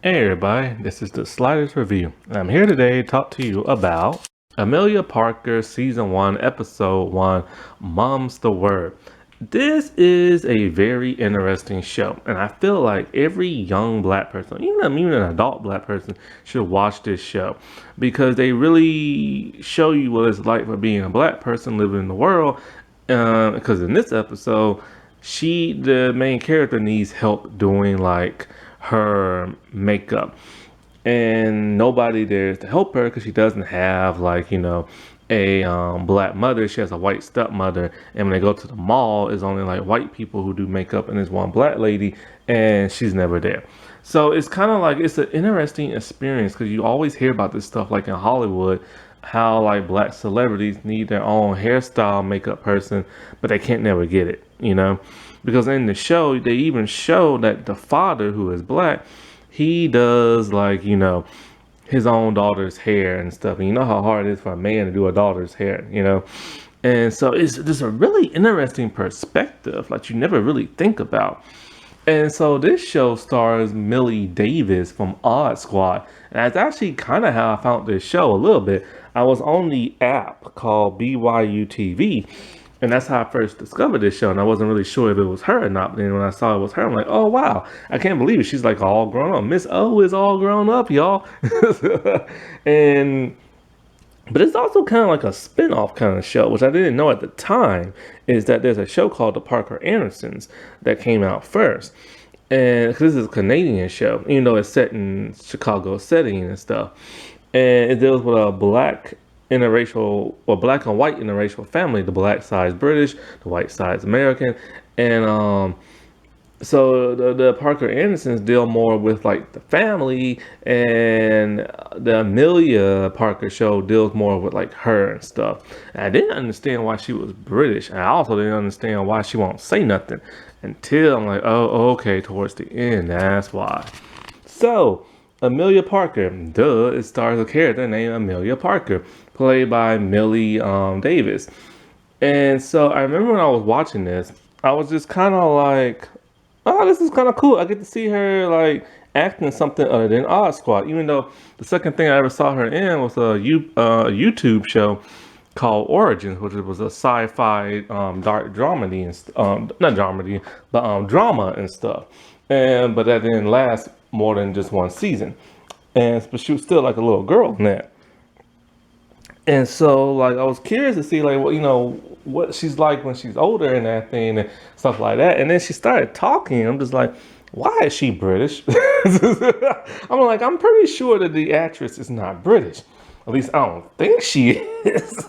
Hey everybody, this is the Sliders Review, and I'm here today to talk to you about Amelia Parker Season 1, Episode 1, Mom's the Word. This is a very interesting show, and I feel like every young black person, even an adult black person, should watch this show because they really show you what it's like for being a black person living in the world. Because in this episode, the main character, needs help doing like her makeup, and nobody there to help her because she doesn't have a black mother. She has a white stepmother, and when they go to the mall, it's only like white people who do makeup, and there's one black lady, and she's never there. So it's kind of like it's an interesting experience because you always hear about this stuff like in Hollywood, how like black celebrities need their own hairstyle makeup person, but they can't never get it. Because in the show they even show that the father, who is black, he does his own daughter's hair and stuff. And you know how hard it is for a man to do a daughter's hair. And so it's just a really interesting perspective like you never really think about. And so this show stars Millie Davis from Odd Squad. And that's actually kind of how I found this show a little bit. I was on the app called BYU TV, and that's how I first discovered this show. And I wasn't really sure if it was her or not. But then when I saw it was her, I'm like, oh wow, I can't believe it. She's like all grown up. Miss O is all grown up, y'all. and but it's also kind of like a spin-off kind of show, which I didn't know at the time, is that there's a show called The Parker Andersons that came out first. And cause this is a Canadian show, even though it's set in Chicago setting and stuff. And it deals with a black interracial, or black and white interracial family. The black side's British, the white side's American. And so the Parker Andersons deal more with like the family, and the Amelia Parker show deals more with like her and stuff. And I didn't understand why she was British, and I also didn't understand why she won't say nothing until I'm like, oh, okay, towards the end, that's why. So Amelia Parker, duh, it stars a character named Amelia Parker, played by Millie Davis. And so I remember when I was watching this, I was just kind of like, oh, this is kind of cool. I get to see her like acting something other than Odd Squad. Even though the second thing I ever saw her in was a YouTube show called Origins, which was a sci-fi dark dramedy and not dramedy, but drama and stuff. And but that didn't last more than just one season. And but she was still like a little girl in that. And so, like, I was curious to see, like, what she's like when she's older and that thing and stuff like that. And then she started talking. I'm just like, why is she British? I'm like, I'm pretty sure that the actress is not British. At least I don't think she is.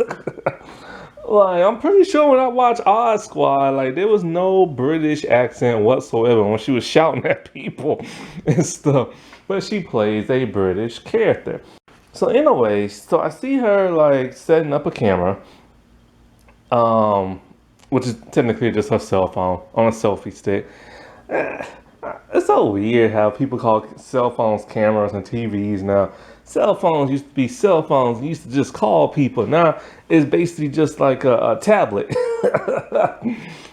Like, I'm pretty sure when I watched Odd Squad, like, there was no British accent whatsoever when she was shouting at people and stuff. But she plays a British character. So anyways, so I see her like setting up a camera, which is technically just her cell phone on a selfie stick. Eh, It's so weird how people call cell phones cameras and TVs now. Cell phones used to be cell phones. You used to just call people. Now it's basically just like a tablet.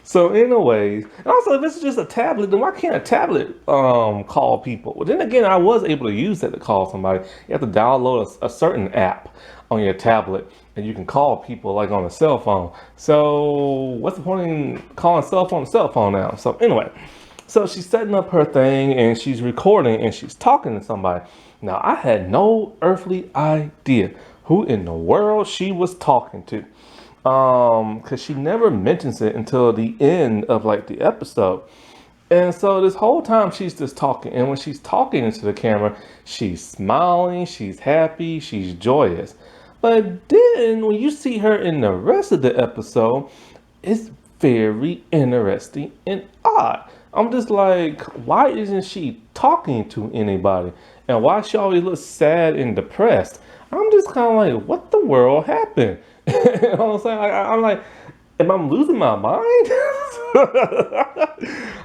So anyways, and also if it's just a tablet, then why can't a tablet call people? Well, then again, I was able to use that to call somebody. You have to download a certain app on your tablet, and you can call people like on a cell phone. So what's the point in calling cell phone to cell phone now? So anyway, so she's setting up her thing and she's recording and she's talking to somebody. Now I had no earthly idea who in the world she was talking to. Because she never mentions it until the end of like the episode. And so this whole time she's just talking. And when she's talking into the camera, she's smiling, she's happy, she's joyous. But then when you see her in the rest of the episode, it's very interesting and odd. I'm just like, why isn't she talking to anybody? And why she always looks sad and depressed? I'm just kind of like, what the world happened? You know what I'm saying? I'm like, am I losing my mind?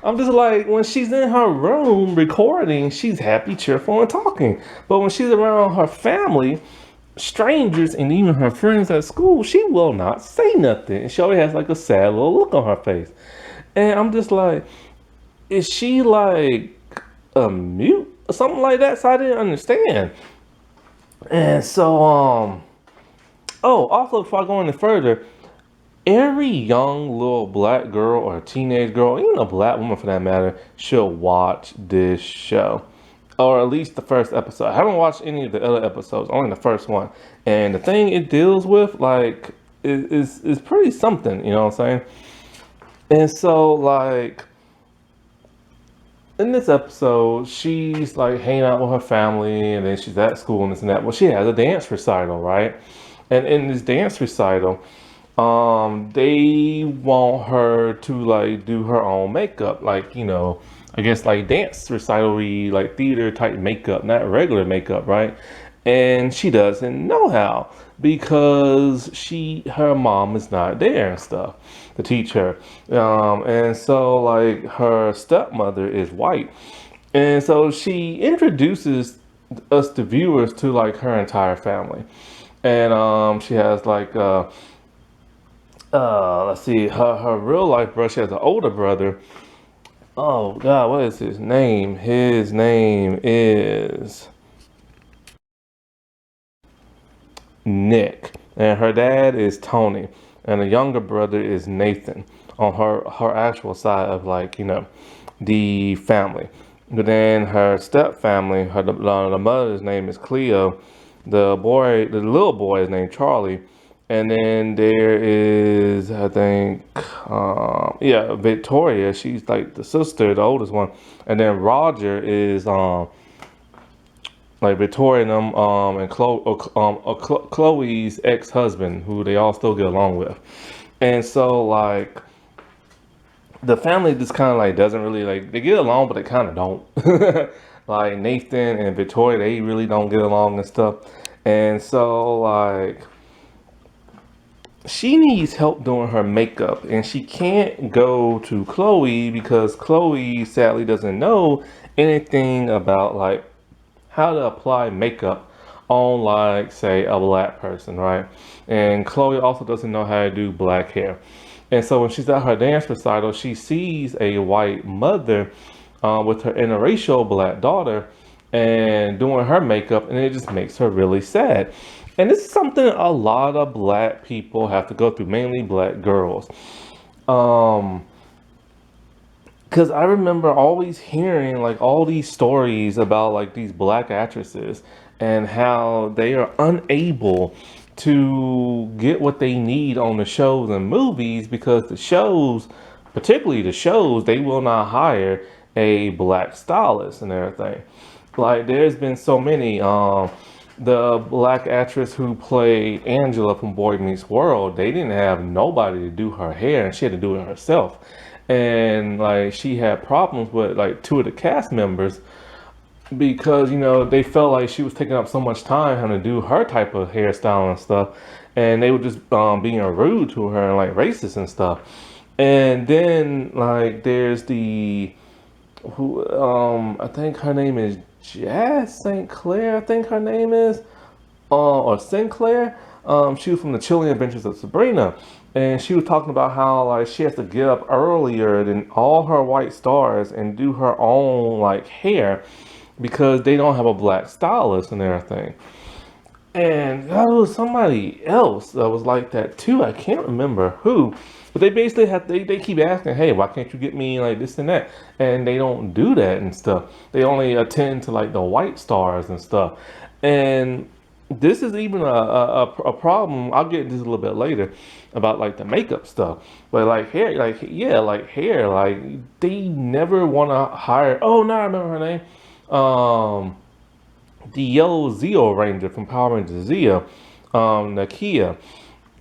I'm just like, when she's in her room recording, she's happy, cheerful, and talking. But when she's around her family, strangers, and even her friends at school, she will not say nothing. And she always has like a sad little look on her face. And I'm just like, is she like a mute something like that. So I didn't understand. And so oh, also before I go any further, every young little black girl or teenage girl, even a black woman for that matter, should watch this show. Or at least the first episode. I haven't watched any of the other episodes, only the first one. And the thing it deals with, like, is pretty something, you know what I'm saying? And so, like, in this episode, she's like hanging out with her family, and then she's at school and this and that. Well, she has a dance recital, right? And in this dance recital, they want her to like do her own makeup, like, you know, I guess like dance recital, like theater type makeup, not regular makeup, right? And she doesn't know how because her mom is not there and stuff to teach her. And so like her stepmother is white, and so she introduces us the viewers to like her entire family. And she has like let's see, her real life brother. She has an older brother. Oh God, what is his name? His name is Nick, and her dad is Tony, and the younger brother is Nathan. On her actual side of like, you know, the family. But then her step family, the mother's name is Cleo. The little boy is named Charlie. And then there is, I think, yeah, Victoria. She's like the sister, the oldest one. And then Roger is like Victoria and them, and Chloe's ex-husband, who they all still get along with. And so like the family just kind of like doesn't really like, they get along, but they kind of don't. Like Nathan and Victoria, they really don't get along and stuff. And so like she needs help doing her makeup, and she can't go to Chloe because Chloe sadly doesn't know anything about like how to apply makeup on like say a black person, right? And Chloe also doesn't know how to do black hair. And so when she's at her dance recital, she sees a white mother with her interracial black daughter and doing her makeup, and it just makes her really sad. And this is something a lot of black people have to go through, mainly black girls. Um, because I remember always hearing like all these stories about like these black actresses and how they are unable to get what they need on the shows and movies because the shows, particularly the shows, they will not hire a black stylist and everything. Like there's been so many. The black actress who played Angela from Boy Meets World, they didn't have nobody to do her hair, and she had to do it herself. And like she had problems with like two of the cast members because, you know, they felt like she was taking up so much time having to do her type of hairstyle and stuff, and they were just being rude to her and like racist and stuff. And then like there's the who I think her name is Jazz St. Clair, I think her name is, or Sinclair. She was from the Chilling Adventures of Sabrina, and she was talking about how like she has to get up earlier than all her white stars and do her own like hair because they don't have a black stylist and everything. And there was somebody else that was like that too. I can't remember who. But they basically they keep asking, hey, why can't you get me like this and that? And they don't do that and stuff. They only attend to like the white stars and stuff. And this is even a problem. I'll get into this a little bit later about like the makeup stuff. But like hair, like, yeah, like hair, like they never want to hire. Oh, no, I remember her name. The yellow Zeo Ranger from Power Rangers Zeo, Nakia.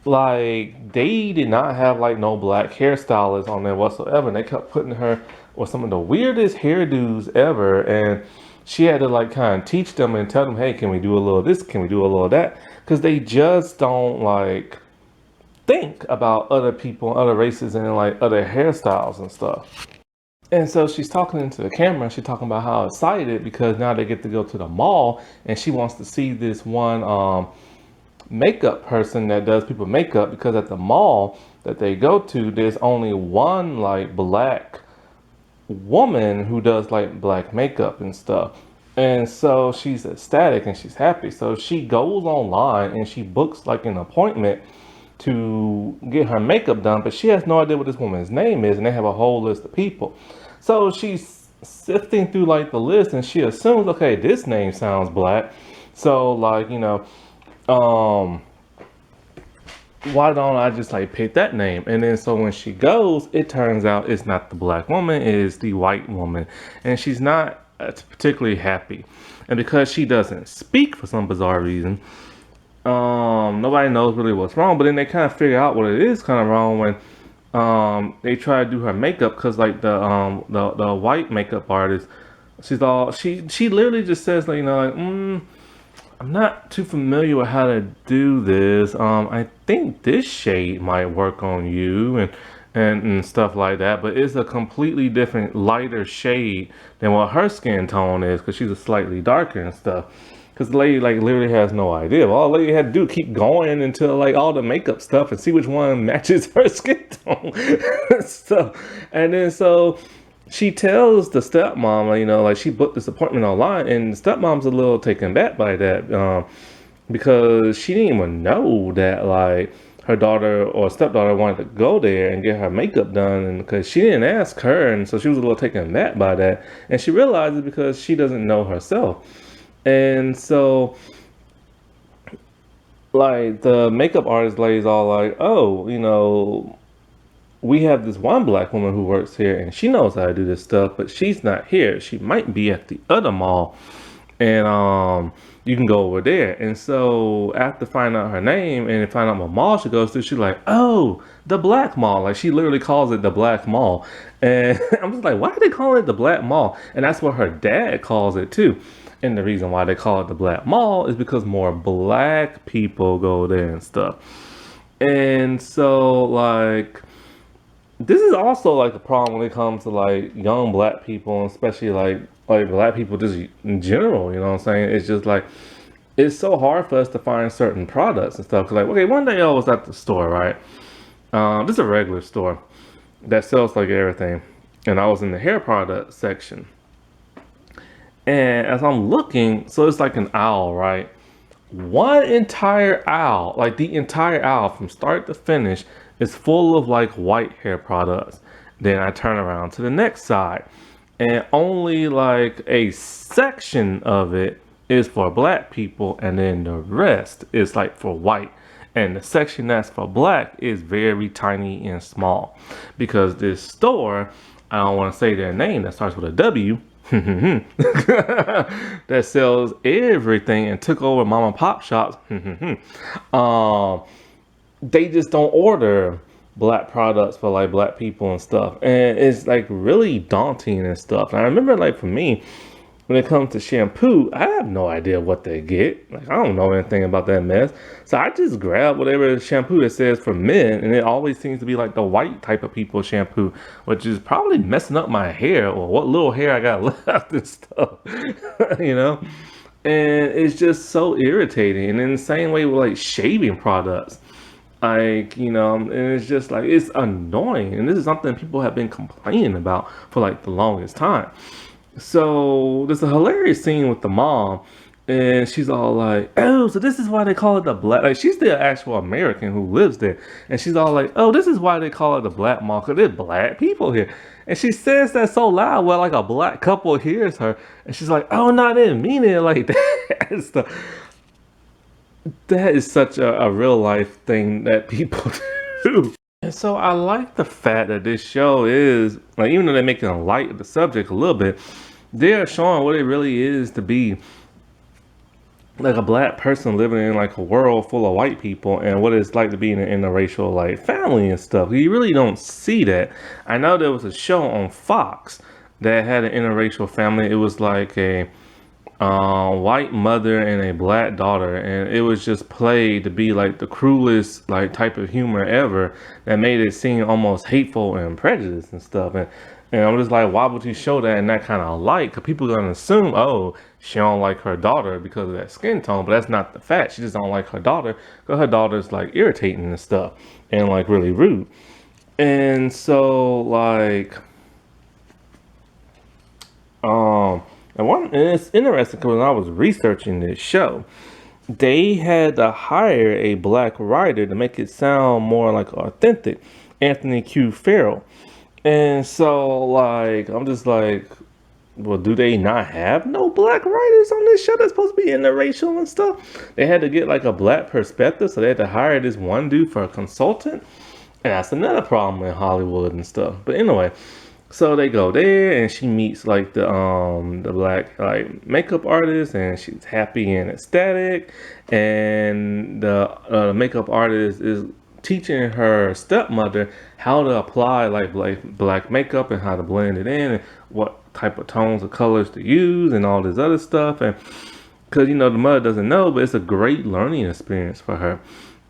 Like they did not have like no black hairstylist on there whatsoever. And they kept putting her with some of the weirdest hairdos ever, and she had to like kind of teach them and tell them, hey, can we do a little of this? Can we do a little of that? Because they just don't like think about other people, other races, and like other hairstyles and stuff. And so she's talking into the camera. She's talking about how excited because now they get to go to the mall, and she wants to see this one makeup person that does people makeup, because at the mall that they go to, there's only one like black woman who does like black makeup and stuff. And so she's ecstatic and she's happy. So she goes online and she books like an appointment to get her makeup done, but she has no idea what this woman's name is, and they have a whole list of people. So she's sifting through like the list, and she assumes, okay, this name sounds black, so like um, why don't I just like pick that name? And then so when she goes, it turns out it's not the black woman, it is the white woman, and she's not particularly happy, and because she doesn't speak for some bizarre reason, nobody knows really what's wrong, but then they kind of figure out what it is kind of wrong when they try to do her makeup, because like the white makeup artist, she literally just says like, I'm not too familiar with how to do this. I think this shade might work on you, and stuff like that, but it's a completely different lighter shade than what her skin tone is, because she's a slightly darker and stuff. Because the lady like literally has no idea. All the lady had to do keep going until like all the makeup stuff and see which one matches her skin tone. So, and then so she tells the stepmom, like she booked this appointment online, and the stepmom's a little taken back by that, because she didn't even know that like her daughter or stepdaughter wanted to go there and get her makeup done, and because she didn't ask her, and so she was a little taken back by that, and she realizes because she doesn't know herself. And so, like, the makeup artist lady's all like, oh, we have this one black woman who works here and she knows how to do this stuff, but she's not here. She might be at the other mall. And you can go over there. And so after finding out her name and find out what mall she goes to, she's like, oh, the black mall. Like she literally calls it the black mall. And I'm just like, why do they call it the black mall? And that's what her dad calls it too. And the reason why they call it the black mall is because more black people go there and stuff. And so like this is also like a problem when it comes to like young black people, and especially like black people just in general. You know what I'm saying? It's just like it's so hard for us to find certain products and stuff. Cause like, okay, one day I was at the store, right? This is a regular store that sells like everything, and I was in the hair product section. And as I'm looking, so it's like an aisle, right? One entire aisle, like the entire aisle from start to finish, is full of like white hair products. Then I turn around to the next side, and only like a section of it is for black people, and then the rest is like for white. And the section that's for black is very tiny and small, because this store, I don't want to say their name, that starts with a W, that sells everything and took over mom and pop shops. um, they just don't order black products for like black people and stuff, and it's like really daunting and stuff. And I remember like for me, when it comes to shampoo, I have no idea what they get. Like I don't know anything about that mess. So I just grab whatever shampoo that says for men, and it always seems to be like the white type of people shampoo, which is probably messing up my hair or what little hair I got left and stuff. you know? And it's just so irritating. And in the same way with like shaving products. Like, and it's just like it's annoying. And this is something people have been complaining about for like the longest time. So there's a hilarious scene with the mom, and she's all like, "Oh, so this is why they call it the black." Like she's the actual American who lives there, and she's all like, "Oh, this is why they call it the black mall, because there's black people here." And she says that so loud, where like a black couple hears her, and she's like, "Oh, no, I didn't mean it like that." That is such a real life thing that people do. And so I like the fact that this show is like, even though they're making light of the subject a little bit, they're showing what it really is to be like a black person living in like a world full of white people, and what it's like to be in an interracial like family and stuff. You really don't see that. I know there was a show on Fox that had an interracial family. It was like a white mother and a black daughter, and it was just played to be like the cruelest like type of humor ever, that made it seem almost hateful and prejudiced and stuff. And I'm just like, why would you show that in that kind of light? Because people are gonna assume, oh, she don't like her daughter because of that skin tone, but that's not the fact. She just don't like her daughter because her daughter's like irritating and stuff, and like really rude. And so like And it's interesting because when I was researching this show, they had to hire a black writer to make it sound more like authentic, Anthony Q. Farrell. And so, like, I'm just like, well, do they not have no black writers on this show that's supposed to be interracial and stuff? They had to get like a black perspective, so they had to hire this one dude for a consultant. And that's another problem in Hollywood and stuff. But anyway, so they go there and she meets like the black like makeup artist, and she's happy and ecstatic. And the makeup artist is teaching her stepmother how to apply like black makeup and how to blend it in and what type of tones of colors to use and all this other stuff. And because the mother doesn't know, but it's a great learning experience for her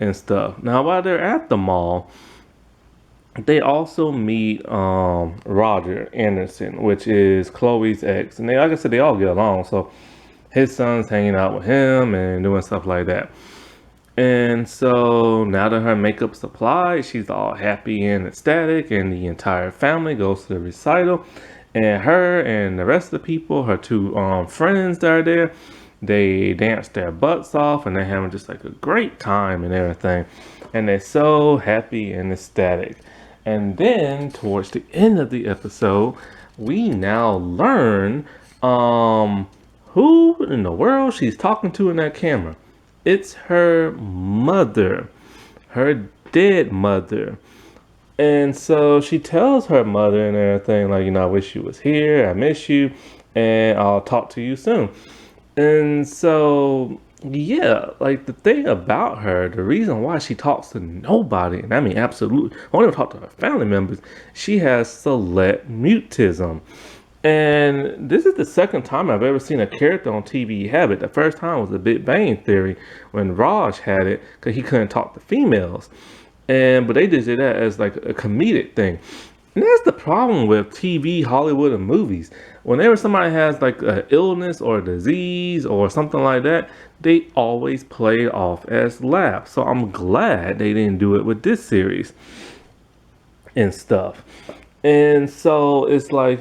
and stuff. Now while they're at the mall, they also meet Roger Anderson, which is Chloe's ex, and they, like I said, they all get along. So his son's hanging out with him and doing stuff like that. And so now that her makeup supplied, she's all happy and ecstatic, and the entire family goes to the recital. And her and the rest of the people, her two friends that are there, they dance their butts off, and they're having just like a great time and everything. And they're so happy and ecstatic. And then towards the end of the episode, we now learn who in the world she's talking to in that camera. It's her mother, her dead mother. And so she tells her mother and everything, like, I wish you was here, I miss you, and I'll talk to you soon. And so, yeah, like the thing about her, the reason why she talks to nobody, and I mean absolutely, I don't even talk to her family members, she has select mutism. And this is the second time I've ever seen a character on TV have it. The first time was the Big Bang Theory when Raj had it because he couldn't talk to females. But they just did that as like a comedic thing. And that's the problem with TV, Hollywood, and movies. Whenever somebody has like an illness or a disease or something like that, they always play it off as laugh. So I'm glad they didn't do it with this series and stuff. And so it's like,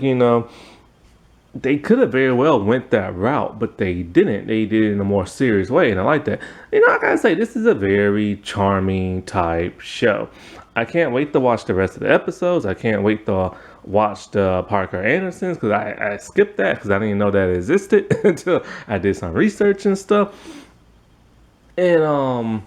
they could have very well went that route, but they didn't. They did it in a more serious way, and I like that. I gotta say, this is a very charming type show. I can't wait to watch the rest of the episodes. I can't wait to watch the Parker Andersons, because I skipped that because I didn't even know that existed until I did some research and stuff. And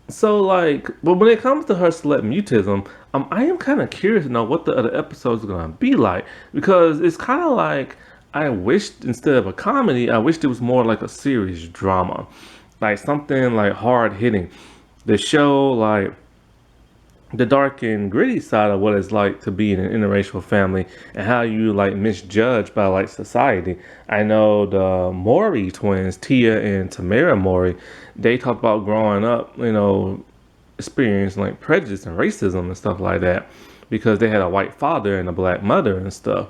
so like, but when it comes to her select mutism, I am kind of curious to know what the other episodes are gonna be like, because it's kind of like I wished instead of a comedy, I wished it was more like a serious drama, like something like hard hitting. The show like the dark and gritty side of what it's like to be in an interracial family and how you like misjudged by like society. I know the Maury twins, Tia and Tamara Maury, they talk about growing up, experiencing like prejudice and racism and stuff like that because they had a white father and a black mother and stuff.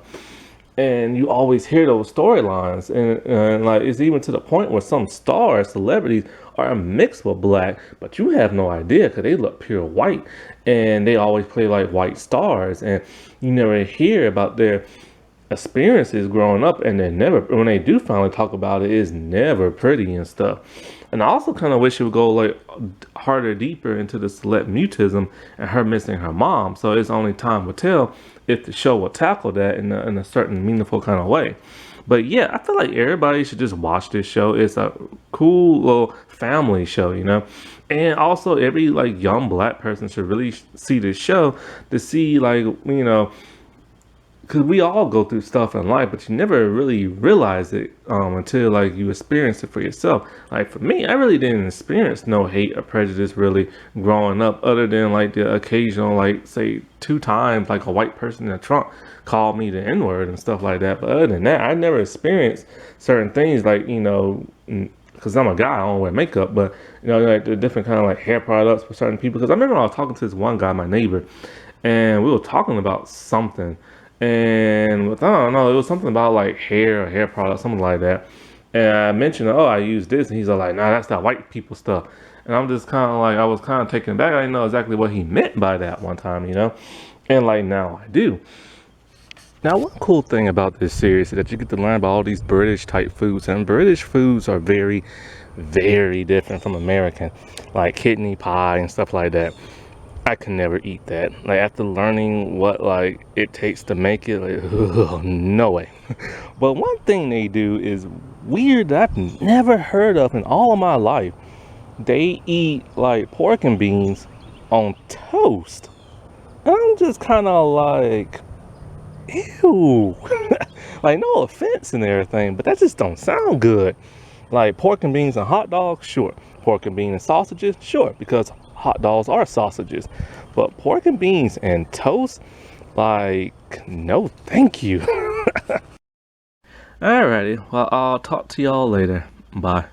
And you always hear those storylines, and like it's even to the point where some stars, celebrities, are mixed with black, but you have no idea because they look pure white, and they always play like white stars, and you never hear about their experiences growing up, and they never, when they do finally talk about it, it's never pretty and stuff. And I also kind of wish it would go like harder, deeper into the select mutism and her missing her mom. So it's only time will tell if the show will tackle that in a certain meaningful kind of way. But yeah, I feel like everybody should just watch this show. It's a cool little family show, And also every like young black person should really see this show to see like, because we all go through stuff in life, but you never really realize it until like you experience it for yourself. Like for me, I really didn't experience no hate or prejudice really growing up, other than like the occasional, like say 2 times, like a white person in a trunk called me the N-word and stuff like that. But other than that, I never experienced certain things like, because I'm a guy, I don't wear makeup, but like the different kind of like hair products for certain people. Because I remember I was talking to this one guy, my neighbor, and we were talking about something. And I don't know, it was something about like hair or hair products, something like that. And I mentioned, oh, I use this. And he's like, nah, that's that white people stuff. And I'm just kind of like, I was kind of taken back. I didn't know exactly what he meant by that one time, And like now I do. Now, one cool thing about this series is that you get to learn about all these British type foods, and British foods are very, very different from American, like kidney pie and stuff like that. I can never eat that. Like, after learning what like it takes to make it, like, ugh, no way. But one thing they do is weird that I've never heard of in all of my life. They eat like pork and beans on toast. And I'm just kind of like, ew. Like, no offense and everything, but that just don't sound good. Like, pork and beans and hot dogs, sure. Pork and beans and sausages, sure, because hot dogs are sausages. But pork and beans and toast, like, no thank you. Alrighty, well, I'll talk to y'all later. Bye.